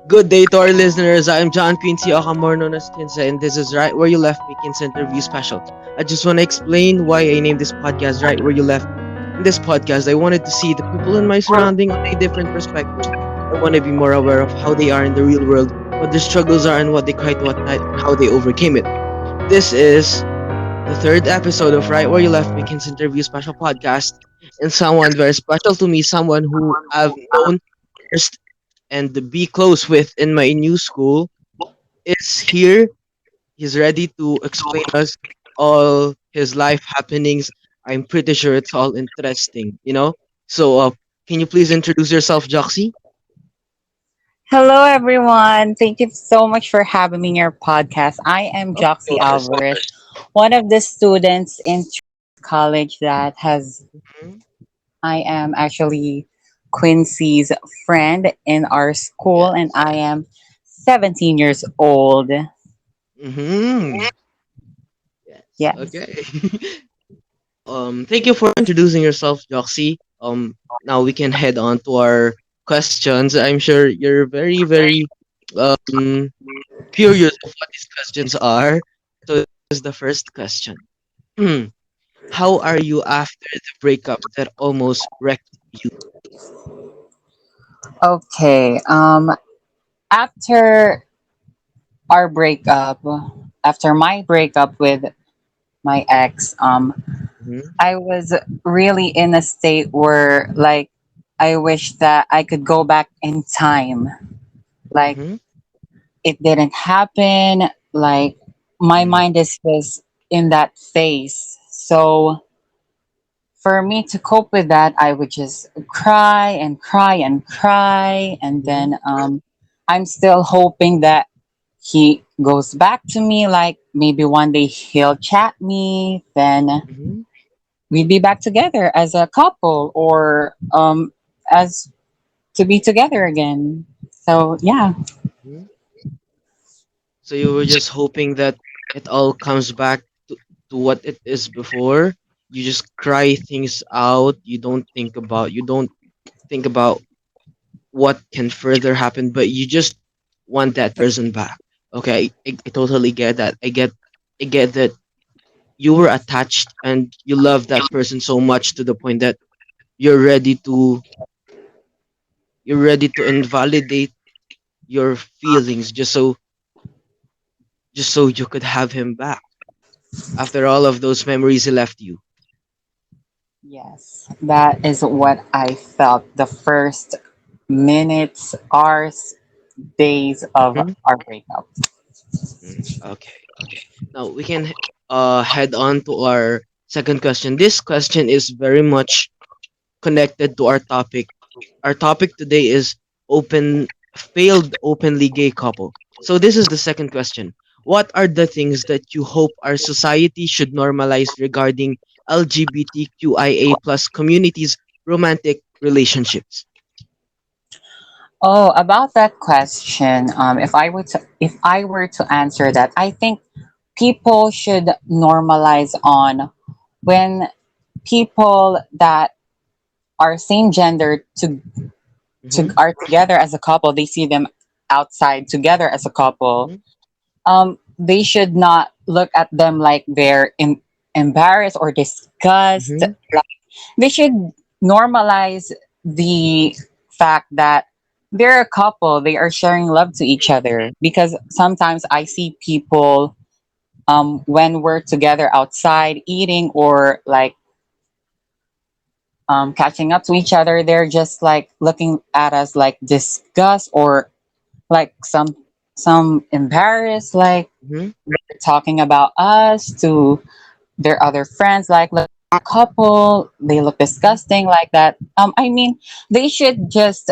Good day to our listeners. I'm John Quincy, more known as Kinse, and this is Right Where You Left Me Kinse Interview Special. I just want to explain why I named this podcast Right Where You Left Me. In this podcast, I wanted to see the people in my surrounding on a different perspective. I want to be more aware of how they are in the real world, what their struggles are, and what they cried to at night, and how they overcame it. This is the third episode of Right Where You Left Me Kinse Interview Special podcast, and someone very special to me, someone who I've known first and be close with in my new school is here. He's ready to explain us all his life happenings. I'm pretty sure it's all interesting. So, can you please introduce yourself, Joxy? Hello, everyone. Thank you so much for having me in your podcast. I am Of Joxy course. Alvarez, one of the students in college that has, Mhm. I am actually Quincy's friend in our school, and Yes. I am 17 years old. Mm-hmm. Yes. Yes. Okay. Thank you for introducing yourself, Joxy. Now we can head on to our questions. I'm sure you're very, very um curious of what these questions are. So this is the first question. How are you after the breakup that almost wrecked you? Okay. After our breakup, after my breakup with my ex, Mm-hmm. I was really in a state where like I wish that I could go back in time. Like Mm-hmm. it didn't happen. Like my mind is just in that phase. So for me to cope with that, I would just cry and cry and cry. And Mm-hmm. then I'm still hoping that he goes back to me. Like maybe one day he'll chat me. Then Mm-hmm. we'd be back together as a couple or as to be together again. So yeah. Mm-hmm. So you were just hoping that it all comes back to what it is before. You just cry things out. You don't think about what can further happen, but you just want that person back. Okay, I totally get that. I get that you were attached and you love that person so much to the point that you're ready to you're ready to invalidate your feelings just so you could have him back after all of those memories he left you. Yes, that is what I felt the first minutes, hours, days of Mhm. our breakup. Okay, okay. Now we can head on to our second question. This question is very much connected to our topic. Our topic today is failed openly gay couple. So this is the second question. What are the things that you hope our society should normalize regarding LGBTQIA plus communities romantic relationships? Oh, about that question, if I were to answer that, I think people should normalize on when people that are same gender to Mm-hmm, are together as a couple, they see them outside together as a couple. mm-hmm, They should not look at them like they're embarrassed or disgust. mm-hmm, Like, they should normalize the fact that they're a couple. They are sharing love to each other. Because sometimes I see people when we're together outside eating or like catching up to each other, they're just like looking at us like disgust or like some embarrassed, like mm-hmm, they're talking about us to their other friends, like look, a couple, they look disgusting like that. I mean, they should just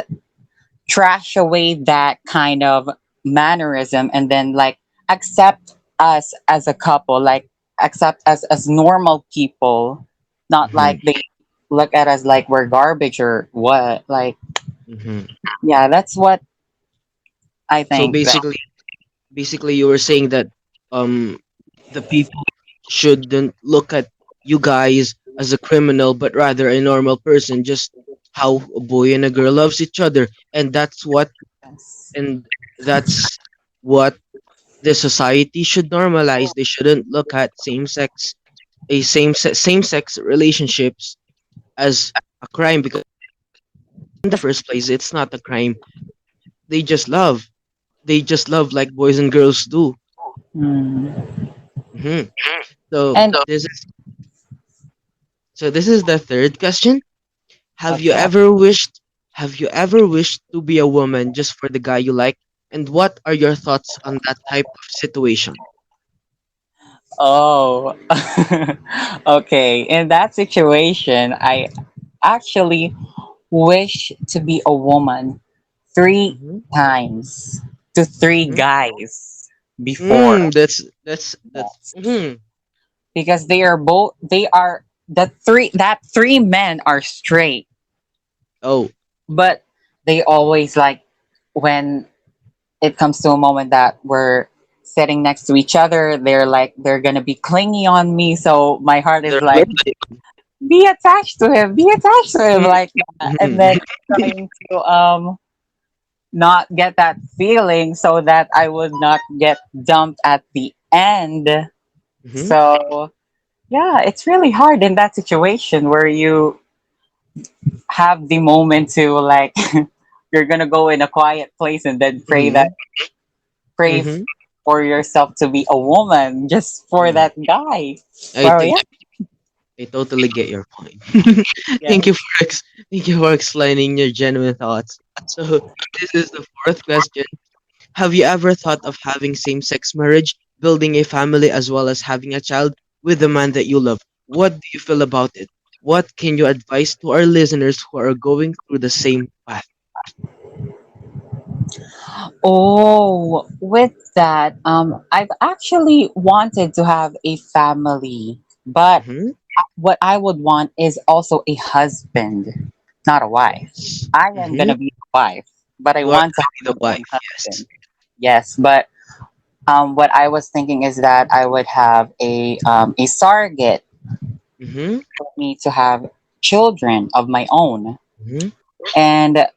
trash away that kind of mannerism and then like accept us as a couple, like accept us as normal people, not mm-hmm, like they look at us like we're garbage or what. Like, mm-hmm. yeah, that's what I So think. basically you were saying that um the people shouldn't look at you guys as a criminal but rather a normal person, just how a boy and a girl loves each other, and that's what Yes. and That's what the society should normalize. They shouldn't look at same sex relationships as a crime, because in the first place it's not a crime. They just love. They just love like boys and girls do. Mm. hmm So And this is the third question. Have you okay. ever wished have you ever wished to be a woman just for the guy you like? And what are your thoughts on that type of situation? Oh, okay. In that situation, I actually wish to be a woman three Mm-hmm. times to three Mm-hmm. guys before. That's Yes. Because they are that three men are straight, oh, but they always like when it comes to a moment that we're sitting next to each other, they're gonna be clingy on me. So my heart is they're like, flirting. be attached to him like that. And then Mm-hmm. trying to not get that feeling so that I would not get dumped at the end. Mm-hmm. So yeah, it's really hard in that situation where you have the moment to like you're gonna go in a quiet place and then Mm-hmm. pray Mm-hmm. for yourself to be a woman just for Mm-hmm. that guy. I Well, think yeah, I totally get your point. yeah. Thank you for explaining your genuine thoughts. So this is the fourth question. Have you ever thought of having same-sex marriage, building a family, as well as having a child with the man that you love? What do you feel about it? What can you advise to our listeners who are going through the same path? Oh, with that, I've actually wanted to have a family, but Mm-hmm. what I would want is also a husband, not a wife. Yes. I am Mm-hmm. gonna be a wife, but I You are want to gonna be have the my own wife. Yes. husband. Yes, but what I was thinking is that I would have a surrogate Mm-hmm. for me to have children of my own, Mm-hmm. and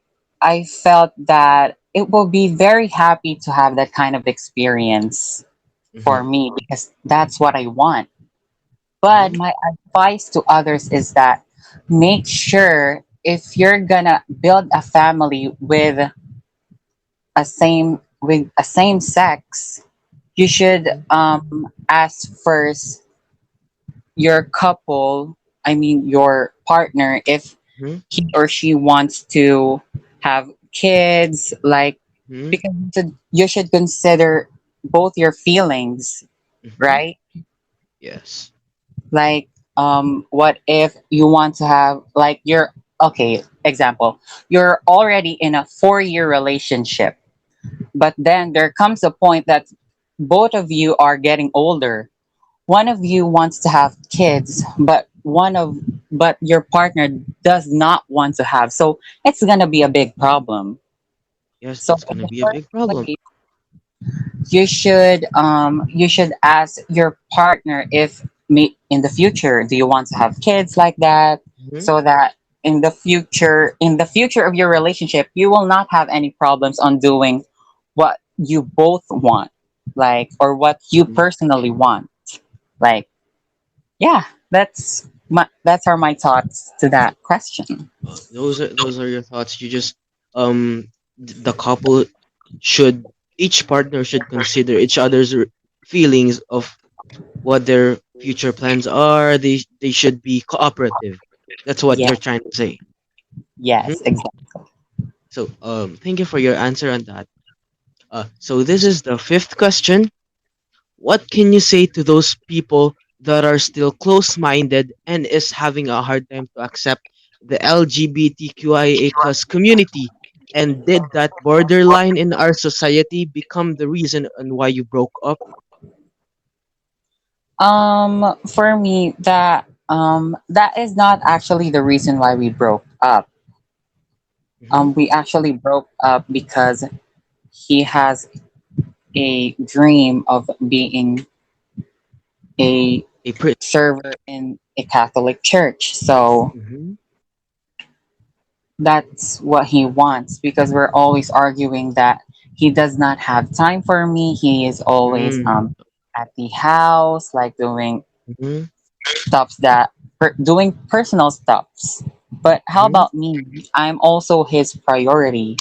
I felt that it will be very happy to have that kind of experience for Mm-hmm. me because that's what I want. But Mm-hmm. my advice to others is that make sure if you're gonna build a family with a same sex, you should ask first your couple, I mean your partner, if Mm-hmm. he or she wants to have kids, like Mm-hmm. because you should consider both your feelings, Mm-hmm. right? Yes. Like, what if you want to have like you're okay, example, you're already in a 4 year relationship, but then there comes a point that both of you are getting older. One of you wants to have kids, but your partner does not want to have. So it's gonna be a big problem. Yes, So that's in gonna the be a first big problem. place, you should ask your partner if in the future do you want to have kids like that, Mm-hmm. so that in the future of your relationship you will not have any problems on doing what you both want, like, or what you personally want, like, yeah, that's are my thoughts to that question. Those are your thoughts. You just the couple should each partner should consider each other's feelings of what their future plans are. They should be cooperative. That's what Yeah, you're trying to say. hmm yes, exactly. So thank you for your answer on that. So this is the fifth question. What can you say to those people that are still close-minded and is having a hard time to accept the LGBTQIA plus community? And did that borderline in our society become the reason on why you broke up? For me, that is not actually the reason why we broke up. hmm We actually broke up because he has a dream of being a A pretty. server in a Catholic church. So hmm that's what he wants because we're always arguing that he does not have time for me. He is always Mm. at the house, like doing Mhm. stuffs doing personal stuffs. But how Mhm. about me? I'm also his priority.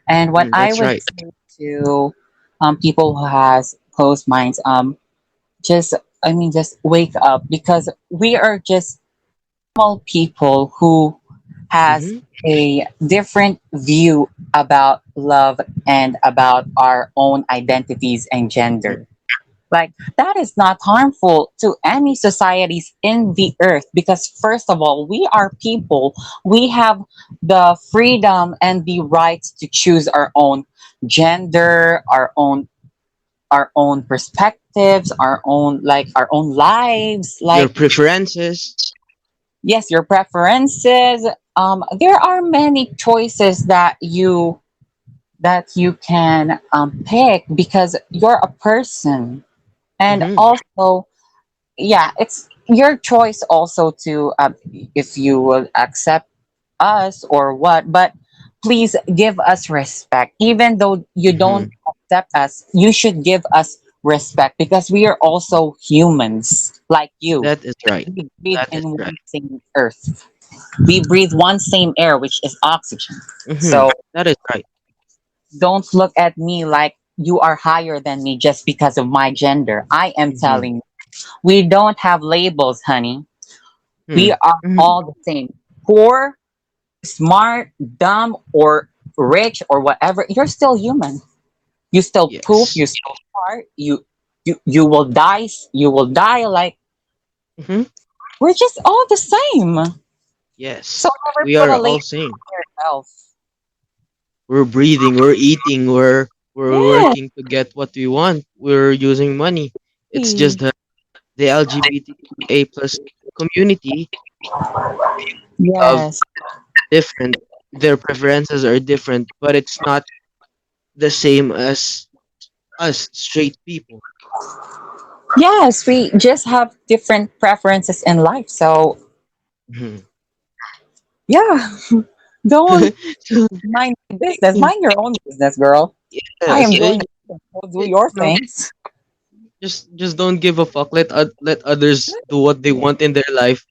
And what Mm, I that's would right. say to people who has closed minds, just just wake up, because we are just normal people who has Mhm. a different view about love and about our own identities and Mhm. gender. Like, that is not harmful to any societies in the earth, because first of all, we are people. We have the freedom and the rights to choose our own gender, our own perspectives, our own lives. Your Like, preferences. yes, your preferences. There are many choices that you can pick, because you're a person. And Mhm. also, yeah, it's your choice also to, if you will accept us or what. But please give us respect. Even though you don't Mhm. accept us, you should give us respect, because we are also humans like you. That is right. We breathe That is in right. one same earth. We breathe one same air, which is oxygen. Mhm. So That is right. don't look at me like you are higher than me just because of my gender. I am Mhm. telling you, we don't have labels, honey. We Mhm. are Mhm. all the same. Poor, smart, dumb, or rich, or whatever. You're still human. You still poop. Yes. You still fart. You will die. You will die. Like, Mhm. we're just all the same. So Yes. never We put are a all label same. on yourself. We're breathing, we're eating, we're Yeah. working to get what we want. We're using money. It's just that the LGBTQA plus community of Yes. different, their preferences are different, but it's not the same as us straight people. Yes, we just have different preferences in life. So, Mhm. yeah, don't So, mind my business. Mind your own business, girl. I am yes, doing this. Go do you your know, things. just don't give a fuck. Let others do what they want in their life.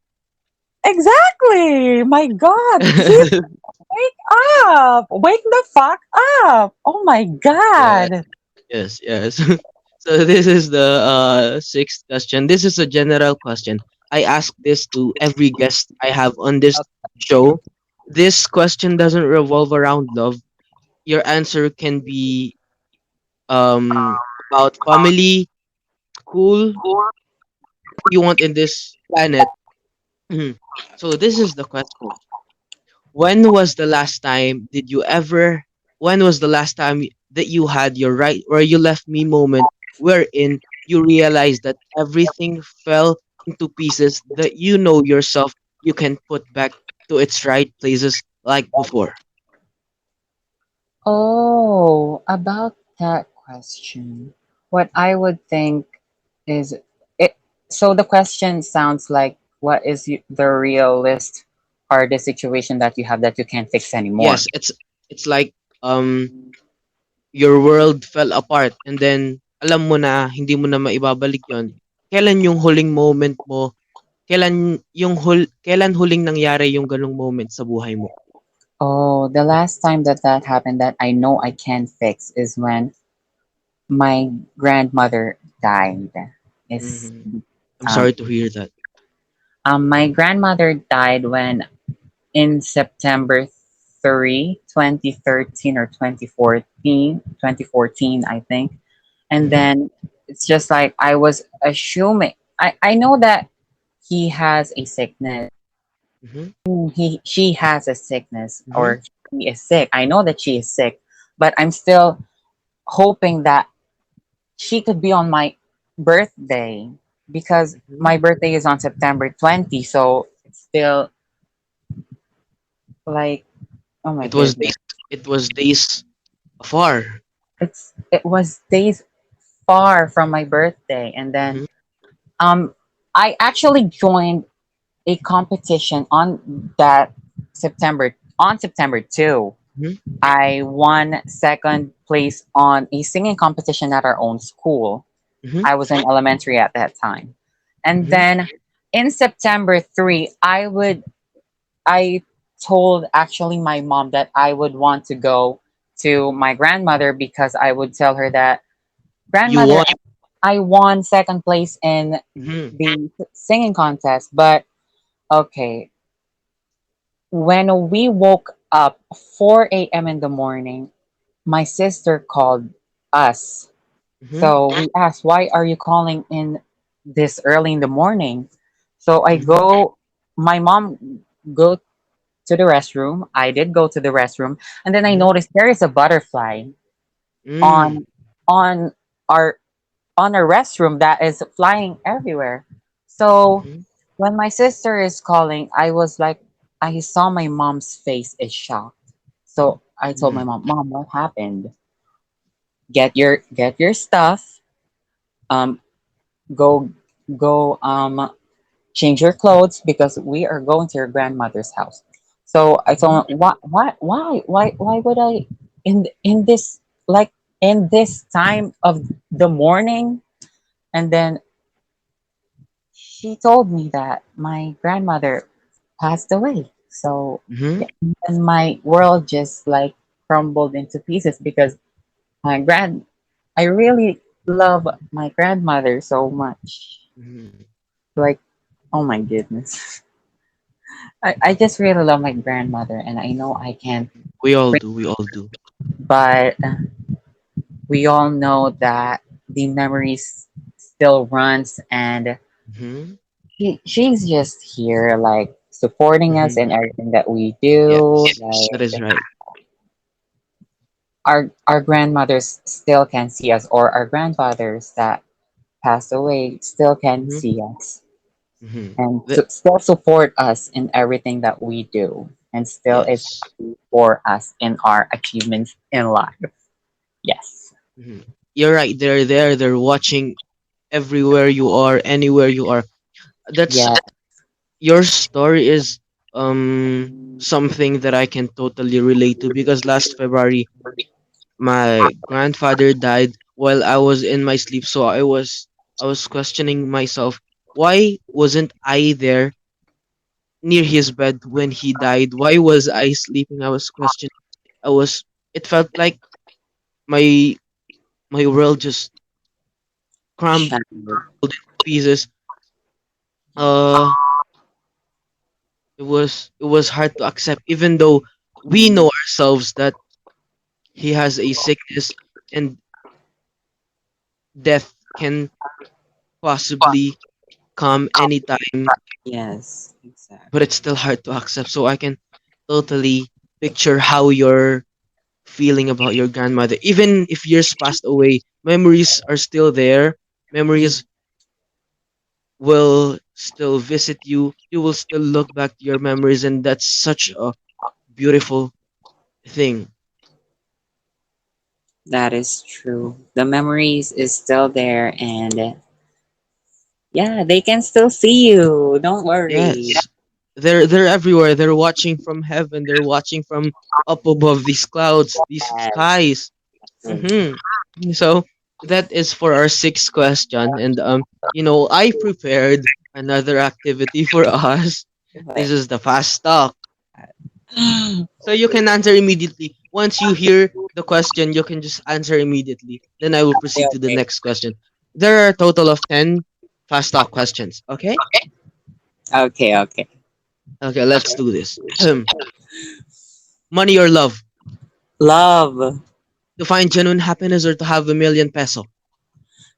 Exactly. My God, please wake up. Wake the fuck up. Oh my Yes, God. yes, yes. So this is the sixth question. This is a general question. I ask this to every guest I have on this show. This question doesn't revolve around love. Your answer can be about family, school, you want in this planet. Mhm. So this is the question. When was the last time did you ever when was the last time that you had your right where you left me moment wherein you realized that everything fell into pieces that you know yourself you can put back to its right places like before? Oh, about that question, what I would think is it. So the question sounds like, what is the realist or the situation that you have that you can't fix anymore? Yes, it's like um your world fell apart and then alam mo na hindi mo na maibabalik yon. Kailan yung huling moment mo? Kailan huling nangyari yung ganong moment sa buhay mo? Oh, the last time that happened that I know I can fix is when my grandmother died. Is Mhm. I'm um, sorry to hear that. my grandmother died when in September 3, 2013, or 2014, I think. And Mhm. then it's just like I was assuming. I know that he has a sickness. Mhm. She has a sickness, Mhm. or she is sick. I know that she is sick, but I'm still hoping that she could be on my birthday, because Mhm. my birthday is on September 20. So it's still like, oh my It was goodness. days it was days afar. It was days far from my birthday. And then Mhm. um I actually joined a competition on September 2. Mhm. I won second place on a singing competition at our own school. Mhm. I was in elementary at that time. And Mhm. then in September 3, I told actually my mom that I would want to go to my grandmother because I would tell her that, You grandmother, won. I won second place in Mhm. the singing contest. But okay, when we woke up 4 a.m. in the morning, my sister called us. Mhm. So we asked, why are you calling in this early in the morning? So I Mhm. go, my mom go to the restroom. I did go to the restroom, and then I Mhm. noticed there is a butterfly Mm. on on our on a restroom that is flying everywhere. So Mhm. when my sister is calling, I was like, I saw my mom's face is shocked. So I told my Mm. mom, Mom, what happened? Get your stuff. Um, go go change your clothes because we are going to your grandmother's house. So I Mhm. told him, why would I in this, like, in this time of the morning? And then she told me that my grandmother passed away. So Mhm. yeah, and my world just like crumbled into pieces because my grand I really love my grandmother so much. Mhm. Like, oh my goodness. I just really love my grandmother, and I know I can We all bring, do. We all do. but we all know that the memories still runs, and Mhm. she's just here, like supporting us Mhm. in everything that we do. Yes, that Like is right. our grandmothers still can see us, or our grandfathers that passed away still can Mhm. see us, Mhm. and The, still support us in everything that we do, and still is yes. happy for us in our achievements in life. Yes. Mhm. You're right. They're there. They're watching everywhere you are, anywhere you are. That's Yeah. your story is something that I can totally relate to because last February my grandfather died while I was in my sleep. So I was questioning myself, why wasn't I there near his bed when he died? Why was I sleeping? I was questioning. I was it felt like my my world just crumbled Shattered. into pieces. Uh it was hard to accept even though we know ourselves that he has a sickness and death can possibly come anytime, Yes, but exactly. it's still hard to accept. So I can totally picture how you're feeling about your grandmother. Even if years passed away, memories are still there. Mm. Memories will still visit you. You will still look back to your memories, and that's such a beautiful thing. That is true. The memories is still there, and yeah, they can still see you. Don't worry. Yes. They're everywhere. They're watching from heaven. They're watching from up above these clouds, these Yes. skies. So that is for our sixth question. And I prepared another activity for us. This is the fast talk. So you can answer immediately. Once you hear the question, you can just answer immediately. Then I will proceed to the Okay. next question. There are a total of 10 fast talk questions. Okay? Okay. Okay. Okay, let's do this. Money or love? Love. To find genuine happiness or to have a million peso?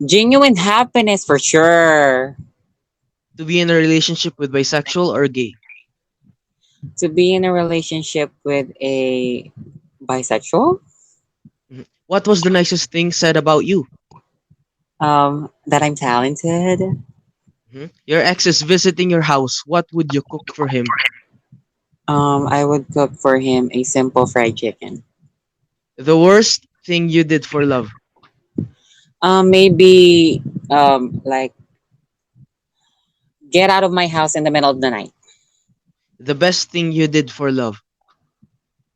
Genuine happiness for sure. To be in a relationship with bisexual or gay? To be in a relationship with a bisexual, Mhm. What was the nicest thing said about you? that I'm talented. Mhm. Your ex is visiting your house. What would you cook for him? I would cook for him a simple fried chicken. The worst thing you did for love. Maybe like get out of my house in the middle of the night. The best thing you did for love.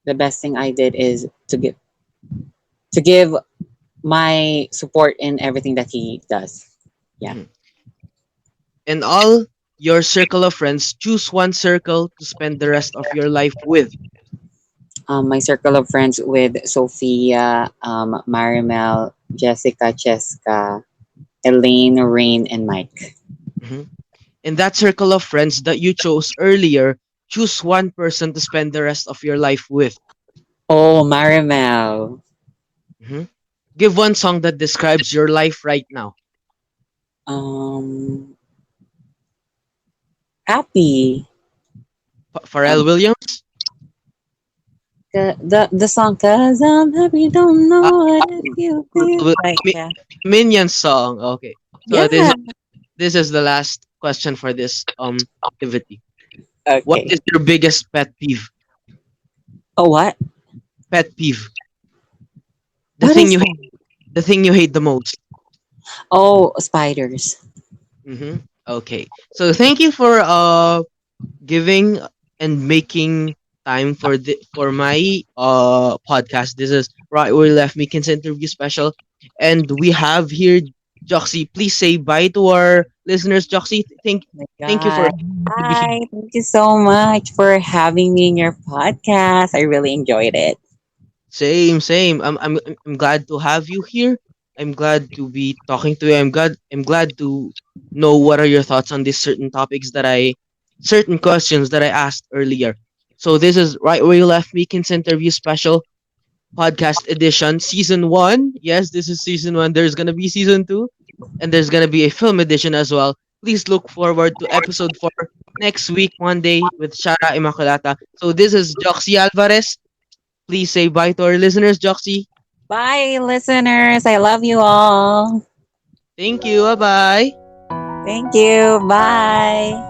The best thing I did is to give. to give my support in everything that he does. Yeah. Mhm. In all your circle of friends, choose one circle to spend the rest of your life with. My circle of friends with Sophia, Marimel, Jessica, Cheska, Elaine, Rain, and Mike. Mhm. In that circle of friends that you chose earlier, choose one person to spend the rest of your life with. Oh, Marimel. Mhm. Give one song that describes your life right now. Um, Happy. Pharrell Um, Williams? the song "Cause I'm happy, don't Ah, know what if you Pharrell feel Wi- like Mi- that." Minion song. Okay. So Yeah. this is the last question for this activity. What Okay. is your biggest pet peeve? Oh, what? Pet peeve. The What thing is you hate, that? the thing you hate the most. Oh, spiders. Mm-hmm. Okay. So thank you for giving and making time for my podcast. This is Right Where You Left Me Kinse interview special, and we have here Joxy. Please say bye to our listeners, Joxy. My Thank you for God. to be here. Hi. Thank you so much for having me in your podcast. I really enjoyed it. Same, same. I'm glad to have you here. I'm glad to be talking to you. I'm glad to know what are your thoughts on these certain questions that I asked earlier. So this is Right Where You Left Me Kinse interview special podcast edition, season one. Yes, this is season one. There's gonna be season two, and there's gonna be a film edition as well. Please look forward to episode four next week, Monday, with Shara Immaculata. So this is Joxy Alvarez. Please say bye to our listeners, Joxy. Bye, listeners. I love you all. Thank you. Bye bye. Thank you. Bye.